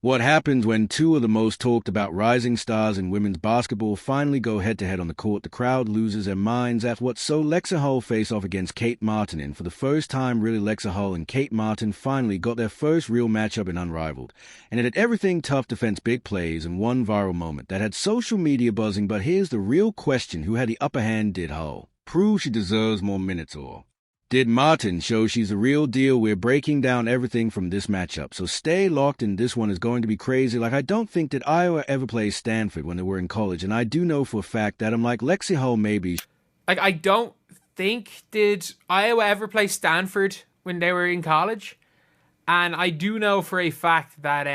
What happens when two of the most talked about rising stars in women's basketball finally go head-to-head on the court? The crowd loses their minds at what so Lexie Hull face off against Kate Martin, and for the first time really Lexie Hull and Kate Martin finally got their first real matchup in Unrivaled. And it had everything: tough defense, big plays, and one viral moment that had social media buzzing. But here's the real question: who had the upper hand? Did Hull prove she deserves more minutes, or did Martin show she's the real deal? We're breaking down everything from this matchup, so stay locked in. This one is going to be crazy. I don't think that Iowa ever played Stanford when they were in college, and I do know for a fact that Lexie Hull maybe. I don't think did Iowa ever play Stanford when they were in college, and I do know for a fact that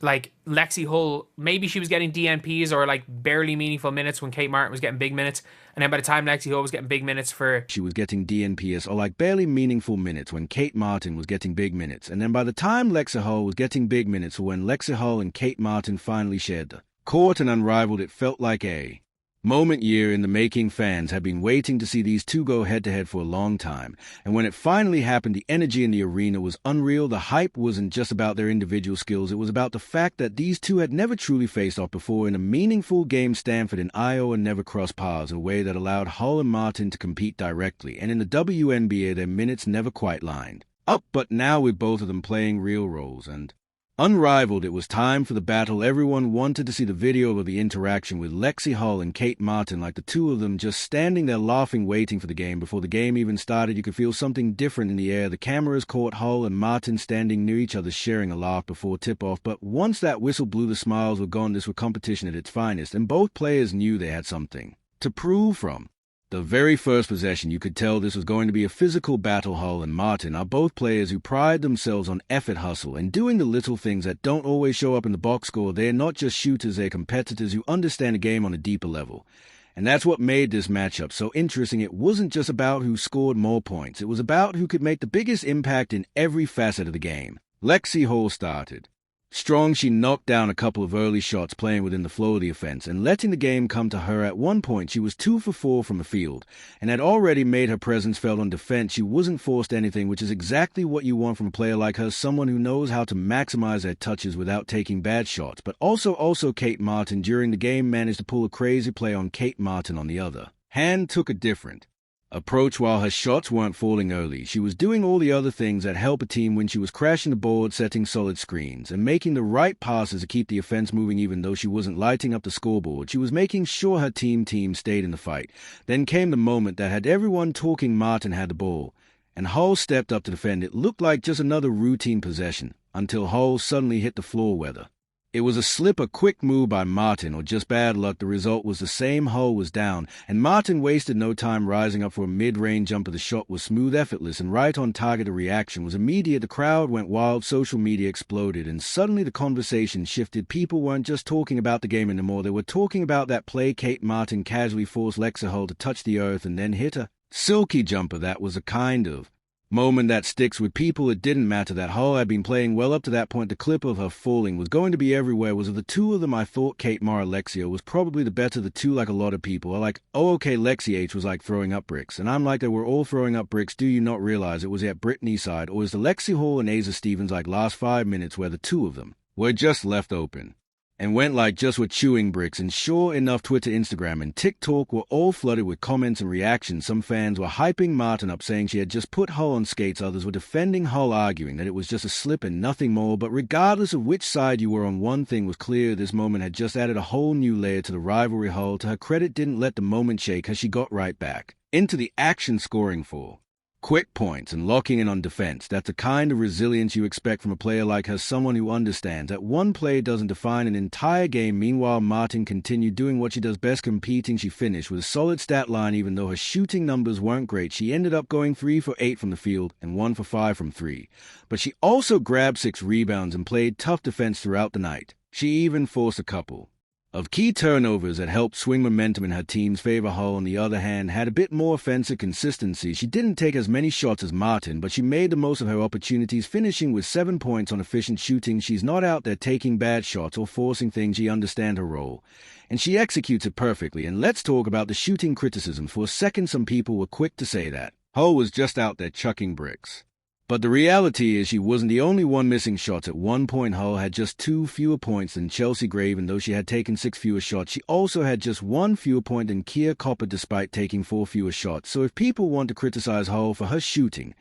Lexie Hull, maybe she was getting DNPs or barely meaningful minutes when Kate Martin was getting big minutes. And then by the time Lexie Hull was getting big minutes she was getting DNPs or barely meaningful minutes when Kate Martin was getting big minutes. And then by the time Lexie Hull was getting big minutes, when Lexie Hull and Kate Martin finally shared the court and Unrivaled, it felt like a moment year in the making. Fans had been waiting to see these two go head-to-head for a long time, and when it finally happened, the energy in the arena was unreal. The hype wasn't just about their individual skills, it was about the fact that these two had never truly faced off before in a meaningful game. Stanford and Iowa never crossed paths in a way that allowed Hull and Martin to compete directly, and in the WNBA their minutes never quite lined up. But now with both of them playing real roles and Unrivaled, it was time for the battle. Everyone wanted to see the video of the interaction with Lexie Hull and Kate Martin, the two of them just standing there laughing, waiting for the game. Before the game even started, you could feel something different in the air. The cameras caught Hull and Martin standing near each other, sharing a laugh before tip-off. But once that whistle blew, the smiles were gone. This was competition at its finest, and both players knew they had something to prove. From the very first possession, you could tell this was going to be a physical battle. Hull and Martin are both players who pride themselves on effort, hustle, and doing the little things that don't always show up in the box score. They're not just shooters, they're competitors who understand the game on a deeper level. And that's what made this matchup so interesting. It wasn't just about who scored more points, it was about who could make the biggest impact in every facet of the game. Lexie Hull started strong. She knocked down a couple of early shots, playing within the flow of the offense and letting the game come to her. At one point, she was 2 for 4 from the field and had already made her presence felt on defense. She wasn't forced anything, which is exactly what you want from a player like her, someone who knows how to maximize their touches without taking bad shots. But also Kate Martin during the game managed to pull a crazy play on. Kate Martin, on the other hand, took a different approach. While her shots weren't falling early, she was doing all the other things that help a team when. She was crashing the board, setting solid screens, and making the right passes to keep the offense moving. Even though she wasn't lighting up the scoreboard, she was making sure her team stayed in the fight. Then came the moment that had everyone talking. Martin had the ball, and Hull stepped up to defend. It looked like just another routine possession until Hull suddenly hit the floor. Whether it was a slip, a quick move by Martin, or just bad luck, the result was the same. Hull was down, and Martin wasted no time rising up for a mid-range jumper. The shot was smooth, effortless, and right on target. The reaction was immediate. The crowd went wild, social media exploded, and suddenly the conversation shifted. People weren't just talking about the game anymore, they were talking about that play. Kate Martin casually forced Lexie Hull to touch the earth and then hit a silky jumper. That was a kind of moment that sticks with people. It didn't matter that Hull had been playing well up to that point. The clip of her falling was going to be everywhere. Was of the two of them, I thought Kate Lexie was probably the better of the two. Like a lot of people are like, oh okay, Lexie H was like throwing up bricks, and I'm like, they were all throwing up bricks. Do you not realize it was at Brittany's side, or is the Lexie Hull and Asa Stevens last 5 minutes where the two of them were just left open and went just were chewing bricks? And sure enough, Twitter, Instagram, and TikTok were all flooded with comments and reactions. Some fans were hyping Martin up, saying she had just put Hull on skates. Others were defending Hull, arguing that it was just a slip and nothing more. But regardless of which side you were on, one thing was clear: this moment had just added a whole new layer to the rivalry. Hull, to her credit, didn't let the moment shake her. She got right back into the action, scoring for quick points and locking in on defense. That's the kind of resilience you expect from a player like her, someone who understands that one play doesn't define an entire game. Meanwhile, Martin continued doing what she does best, competing. She finished with a solid stat line. Even though her shooting numbers weren't great, she ended up going 3 for 8 from the field and 1 for 5 from 3. But she also grabbed 6 rebounds and played tough defense throughout the night. She even forced a couple of key turnovers that helped swing momentum in her team's favor. Hull, on the other hand, had a bit more offensive consistency. She didn't take as many shots as Martin, but she made the most of her opportunities, finishing with 7 points on efficient shooting. She's not out there taking bad shots or forcing things. She understands her role, and she executes it perfectly. And let's talk about the shooting criticism for a second. Some people were quick to say that Hull was just out there chucking bricks. But the reality is she wasn't the only one missing shots. At one point, Hull had just 2 fewer points than Chelsea Gray, even though she had taken 6 fewer shots. She also had just 1 fewer point than Kia Copper despite taking 4 fewer shots. So if people want to criticize Hull for her shooting,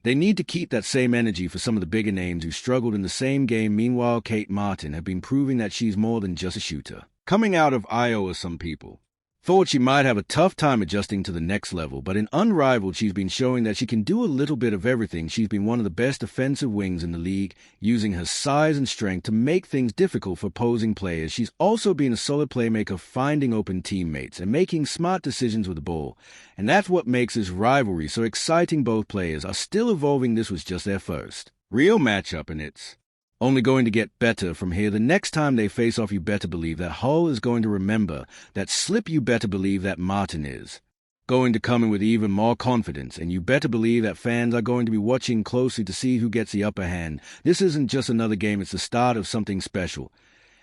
they need to keep that same energy for some of the bigger names who struggled in the same game. Meanwhile, Kate Martin have been proving that she's more than just a shooter. Coming out of Iowa, some people thought she might have a tough time adjusting to the next level, but in Unrivaled, she's been showing that she can do a little bit of everything. She's been one of the best defensive wings in the league, using her size and strength to make things difficult for opposing players. She's also been a solid playmaker, finding open teammates and making smart decisions with the ball. And that's what makes this rivalry so exciting. Both players are still evolving. This was just their first real matchup, and it's only going to get better from here. The next time they face off, you better believe that Hull is going to remember that slip. You better believe that Martin is going to come in with even more confidence, and you better believe that fans are going to be watching closely to see who gets the upper hand. This isn't just another game, it's the start of something special.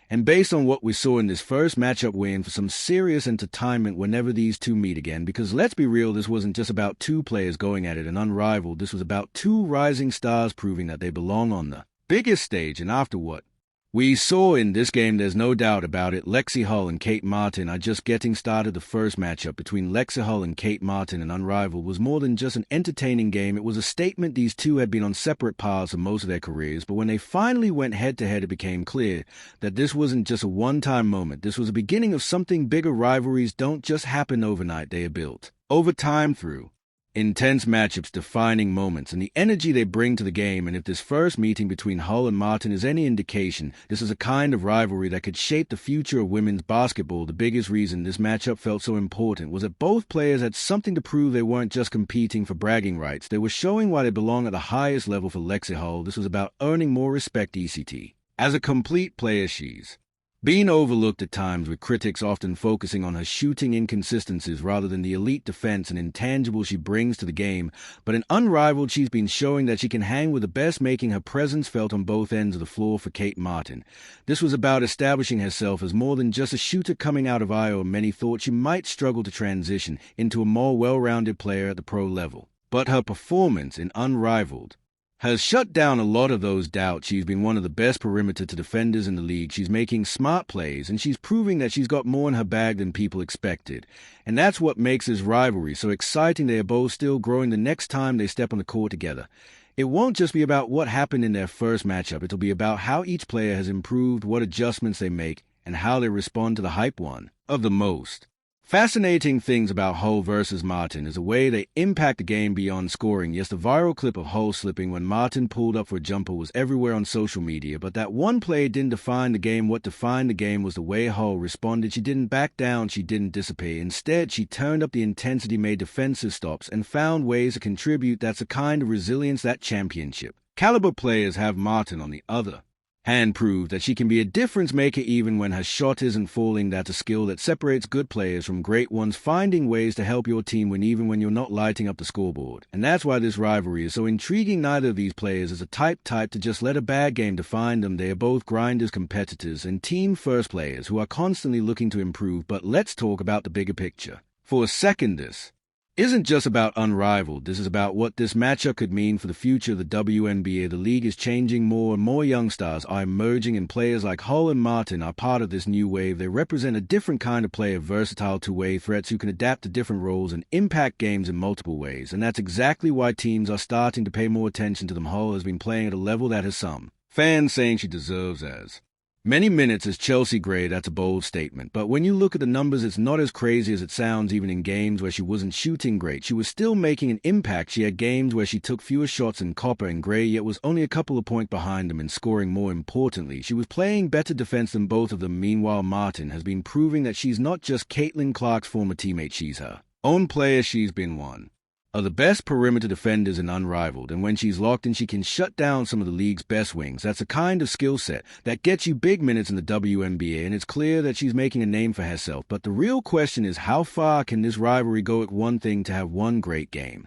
And based on what we saw in this first matchup, we're in for some serious entertainment whenever these two meet again, because let's be real, this wasn't just about two players going at it and Unrivaled. This was about two rising stars proving that they belong on the biggest stage. And after what we saw in this game, there's no doubt about it, Lexie Hull and Kate Martin are just getting started. The first matchup between Lexie Hull and Kate Martin and Unrivaled was more than just an entertaining game. It was a statement. These two had been on separate paths for most of their careers, but when they finally went head-to-head, it became clear that this wasn't just a one-time moment. This was the beginning of something bigger. Rivalries don't just happen overnight. They are built over time through intense matchups, defining moments, and the energy they bring to the game. And if this first meeting between Hull and Martin is any indication, this is a kind of rivalry that could shape the future of women's basketball. The biggest reason this matchup felt so important was that both players had something to prove. They weren't just competing for bragging rights. They were showing why they belong at the highest level. For Lexie Hull, this was about earning more respect. ECT as a complete player, she's being overlooked at times, with critics often focusing on her shooting inconsistencies rather than the elite defense and intangibles she brings to the game. But in Unrivaled, she's been showing that she can hang with the best, making her presence felt on both ends of the floor. For Kate Martin, this was about establishing herself as more than just a shooter. Coming out of Iowa, many thought she might struggle to transition into a more well-rounded player at the pro level. But her performance in Unrivaled has shut down a lot of those doubts. She's been one of the best perimeter defenders in the league. She's making smart plays, and she's proving that she's got more in her bag than people expected. And that's what makes this rivalry so exciting. They are both still growing the next time they step on the court together. It won't just be about what happened in their first matchup. It'll be about how each player has improved, what adjustments they make, and how they respond to the hype. One of the most fascinating things about Hull versus Martin is the way they impact the game beyond scoring. Yes, the viral clip of Hull slipping when Martin pulled up for a jumper was everywhere on social media, but that one play didn't define the game. What defined the game was the way Hull responded. She didn't back down, she didn't dissipate. Instead, she turned up the intensity, made defensive stops, and found ways to contribute. That's a kind of resilience that championship caliber players have. Martin, on the other hand, proved that she can be a difference maker even when her shot isn't falling. That's a skill that separates good players from great ones, finding ways to help your team win even when you're not lighting up the scoreboard. And that's why this rivalry is so intriguing. Neither of these players is a type to just let a bad game define them. They are both grinders, competitors, and team-first players who are constantly looking to improve. But let's talk about the bigger picture for a second. This isn't just about Unrivaled. This is about what this matchup could mean for the future of the WNBA. The league is changing. More and more young stars are emerging, and players like Hull and Martin are part of this new wave. They represent a different kind of player, versatile two-way threats who can adapt to different roles and impact games in multiple ways. And that's exactly why teams are starting to pay more attention to them. Hull has been playing at a level that has some fans saying she deserves as many minutes as Chelsea Gray. That's a bold statement, but when you look at the numbers, it's not as crazy as it sounds. Even in games where she wasn't shooting great, she was still making an impact. She had games where she took fewer shots than Copper and Gray, yet was only a couple of points behind them in scoring. More importantly, she was playing better defense than both of them. Meanwhile, Martin has been proving that she's not just Caitlin Clark's former teammate, she's her own player. She's been one of the best perimeter defenders in Unrivaled, and when she's locked in, she can shut down some of the league's best wings. That's a kind of skill set that gets you big minutes in the WNBA, and it's clear that she's making a name for herself. But the real question is, how far can this rivalry go? At one thing to have one great game,